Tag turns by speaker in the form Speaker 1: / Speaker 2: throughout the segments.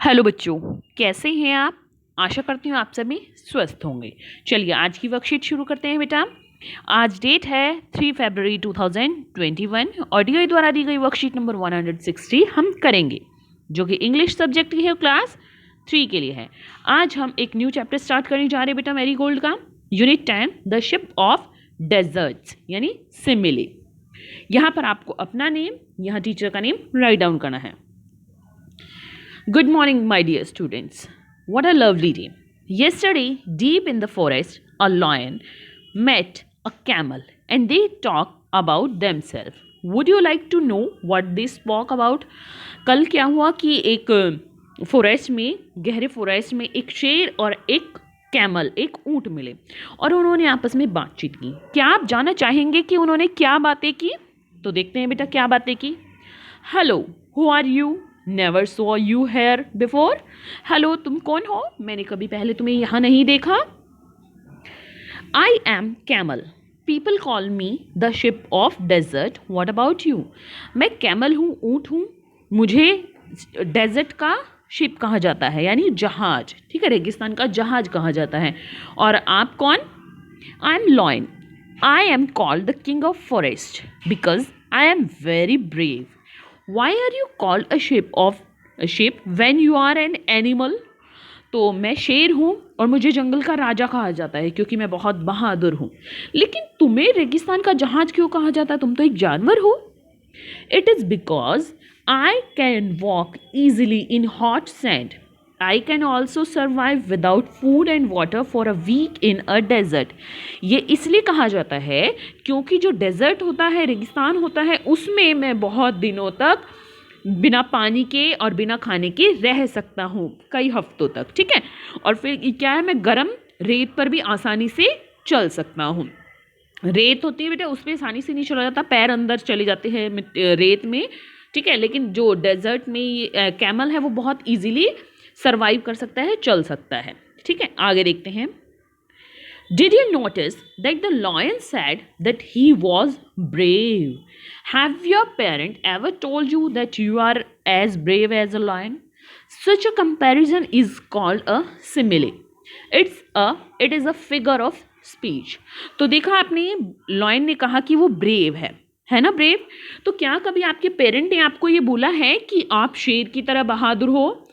Speaker 1: Hello बच्चों, कैसे हैं आप। आशा करती हूँ आप सभी स्वस्थ होंगे। चलिए आज की वर्कशीट शुरू करते हैं बेटा। आज डेट है 3 फरवरी 2021। ऑडियो द्वारा दी गई वर्कशीट नंबर 160 हम करेंगे, जो कि इंग्लिश सब्जेक्ट की है, क्लास 3 के लिए है। आज हम एक न्यू चैप्टर स्टार्ट करने जा रहे हैं बेटा, मैरी गोल्ड का, unit 10 the ship of desserts यानी सिमिले। यहाँ पर आपको अपना नेम, यहाँ टीचर का नेम राइट डाउन करना है। Good morning, my dear students. What a lovely day. Yesterday, deep in the forest, a lion met a camel and they talked about themselves. Would you like to know what they spoke about? कल क्या हुआ कि एक forest में, गहरे forest में एक शेर और एक कैमल, एक ऊंट मिले और उन्होंने आपस में बातचीत की। क्या आप जानना चाहेंगे कि उन्होंने क्या बातें की? तो देखते हैं बेटा क्या बातें की। Hello, who are you? Never saw you here before. Hello, तुम कौन हो? मैंने कभी पहले तुम्हें यहाँ नहीं देखा। I am camel, people call me the ship of desert. What about you? मैं कैमल हूँ, ऊँट हूँ, मुझे डेजर्ट का शिप कहा जाता है, यानी जहाज। ठीक है, रेगिस्तान का जहाज कहा जाता है। और आप कौन? I am lion, I am called the king of forest because I am very brave. Why are you called a ship when you are an animal? तो मैं शेर हूँ और मुझे जंगल का राजा कहा जाता है क्योंकि मैं बहुत बहादुर हूँ। लेकिन तुम्हें रेगिस्तान का जहाज क्यों कहा जाता है? तुम तो एक जानवर हो। It is because I can walk easily in hot sand. I can also survive without food and water for a week in a desert. ये इसलिए कहा जाता है क्योंकि जो डेजर्ट होता है, रेगिस्तान होता है, उसमें मैं बहुत दिनों तक बिना पानी के और बिना खाने के रह सकता हूँ, कई हफ्तों तक। ठीक है, और फिर क्या है, मैं गर्म रेत पर भी आसानी से चल सकता हूँ। रेत होती है बेटा, उस पर आसानी से नहीं चला जाता, पैर अंदर चले जाते हैं रेत में। ठीक है, लेकिन जो डेजर्ट में कैमल है वो बहुत ईजीली सर्वाइव कर सकता है, चल सकता है। ठीक है, आगे देखते हैं। Did you notice that the lion said that he was brave? Have your parent ever told you that you are as brave as a lion? Such a comparison is called a simile. It is a figure of speech. तो देखा आपने, lion ने कहा कि वो brave है ना, brave. तो क्या कभी आपके पेरेंट ने आपको ये बोला है कि आप शेर की तरह बहादुर हो?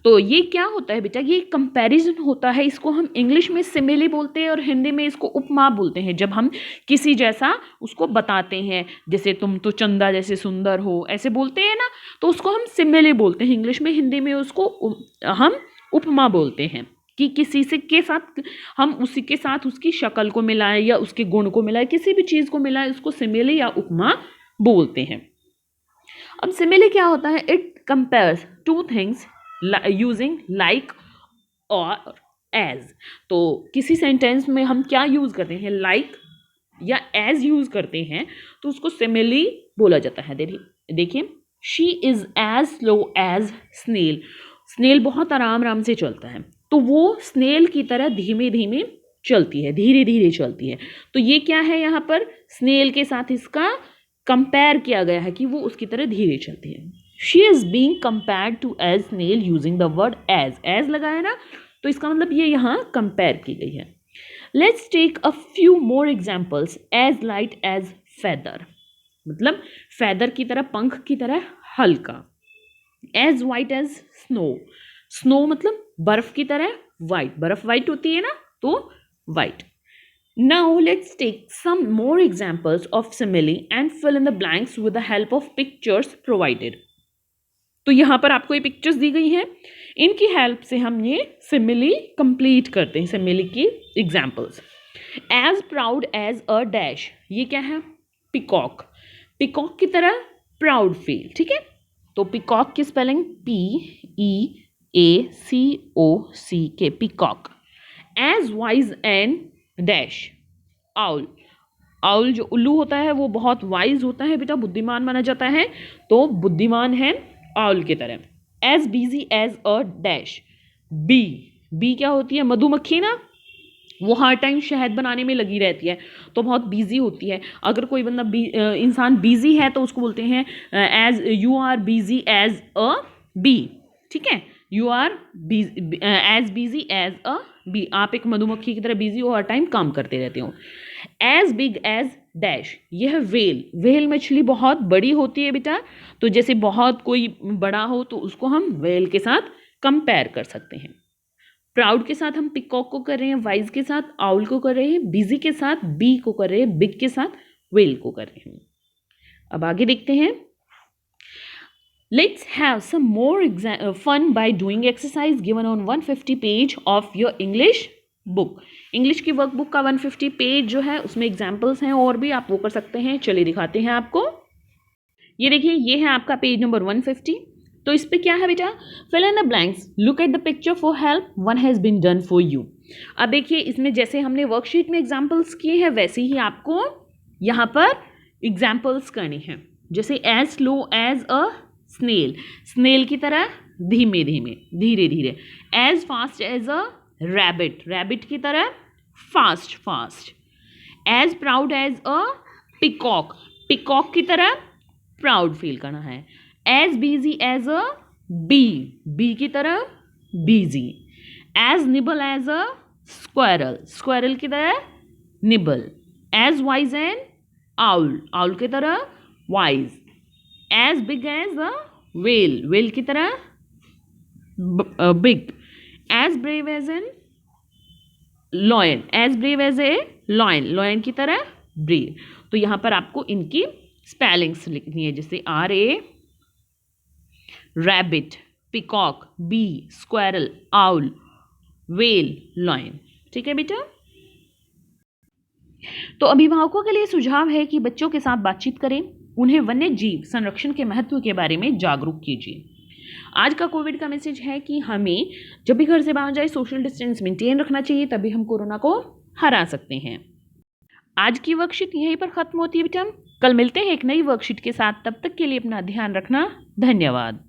Speaker 1: तो ये क्या होता है बेटा, ये कंपैरिजन होता है। इसको हम इंग्लिश में सिमिली बोलते हैं और हिंदी में इसको उपमा बोलते हैं। जब हम किसी जैसा उसको बताते हैं, जैसे तुम तो चंदा जैसे सुंदर हो, ऐसे बोलते हैं ना, तो उसको हम सिमिली बोलते हैं इंग्लिश में। हिंदी में उसको हम उपमा बोलते हैं कि किसी से के साथ हम उसी के साथ उसकी शक्ल को मिलाएं या उसके गुण को मिलाएं, किसी भी चीज़ को मिलाएं, उसको सिमिली या उपमा बोलते हैं। अब सिमिली क्या होता है? It compares two things using like और एज। तो किसी सेंटेंस में हम क्या यूज करते हैं, लाइक या एज यूज करते हैं, तो उसको सिमिली बोला जाता है। देखिए, she is as slow as snail. Snail बहुत आराम से चलता है, तो वो स्नेल की तरह धीमे धीमे चलती है, धीरे धीरे चलती है। तो ये क्या है, यहाँ पर स्नेल के साथ इसका कंपेयर किया गया है कि वो उसकी तरह धीरे चलती है। She is being compared to as snail using the word as लगाया ना, तो इसका मतलब ये यहाँ कंपेयर की गई है। Let's take a few more examples. As light as feather, मतलब feather की तरह, पंख की तरह हल्का। As white as snow, snow मतलब बर्फ की तरह white, बर्फ white होती है ना, तो white. Now let's take some more examples of simile and fill in the blanks with the help of pictures provided. तो यहाँ पर आपको ये पिक्चर्स दी गई हैं, इनकी हेल्प से हम ये सिमिली कंप्लीट करते हैं। सिमिली की examples. As proud as a dash, ये क्या है? पिकॉक। पिकॉक की तरह प्राउड फील। ठीक है, तो पिकॉक की spelling PEACOC, peacock. Age wise and dash, owl. Owl जो उल्लू होता है वो बहुत वाइज होता है बेटा, बुद्धिमान माना जाता है, तो बुद्धिमान है आउल की तरह। As busy as a dash, bee क्या होती है? मधुमक्खी ना, वो हर टाइम शहद बनाने में लगी रहती है, तो बहुत बिजी होती है। अगर कोई बंदा इंसान बिजी है तो उसको बोलते हैं as you are busy as a bee. ठीक है, you are as busy as a bee, आप एक मधुमक्खी की तरह बिजी हो, हर टाइम काम करते रहते हो। एज बिग एज डैश, यह वेल, वेल मछली बहुत बड़ी होती है बेटा, तो जैसे बहुत कोई बड़ा हो तो उसको हम वेल के साथ कंपेयर कर सकते हैं। प्राउड के साथ हम पिकॉक को कर रहे हैं, वाइज के साथ आउल को कर रहे हैं, बिजी के साथ बी को कर रहे हैं, बिग के साथ वेल को कर रहे हैं। अब आगे देखते हैं। Let's have some more fun by doing exercise given on 150 page of your English book. English की वर्कबुक का 150 पेज जो है उसमें एग्जाम्पल्स हैं और भी, आप वो कर सकते हैं। चलिए दिखाते हैं आपको। ये देखिए, ये है आपका पेज नंबर 150। तो इस पे क्या है बेटा, fill in the blanks, look at the picture for help, one has been done for you. अब देखिए, इसमें जैसे हमने वर्कशीट में एग्जाम्पल्स किए हैं वैसे ही आपको यहाँ पर एग्जाम्पल्स करने हैं। जैसे as slow as a snail, snail की तरह धीमे धीमे, धीरे धीरे। As fast as a rabbit, rabbit की तरह fast fast. As proud as a peacock, peacock की तरह प्राउड फील करना है। As busy as a bee, bee की तरह busy. As nibble as a squirrel, squirrel की तरह nibble. As wise an owl, owl की तरह wise. As big as a whale, well की तरह big. As brave as an lion, as brave as a lion, lion की तरह brave. तो यहाँ पर आपको इनकी स्पेलिंग्स लिखनी है, जैसे R A, rabbit, peacock, bee, squirrel, owl, whale, lion. ठीक है बेटा। तो अभिभावकों के लिए सुझाव है कि बच्चों के साथ बातचीत करें, उन्हें वन्य जीव संरक्षण के महत्व के बारे में जागरूक कीजिए। आज का कोविड का मैसेज है कि हमें जब भी घर से बाहर जाए सोशल डिस्टेंस मेंटेन रखना चाहिए, तभी हम कोरोना को हरा सकते हैं। आज की वर्कशीट यहीं पर खत्म होती है बेटा। कल मिलते हैं एक नई वर्कशीट के साथ, तब तक के लिए अपना ध्यान रखना। धन्यवाद।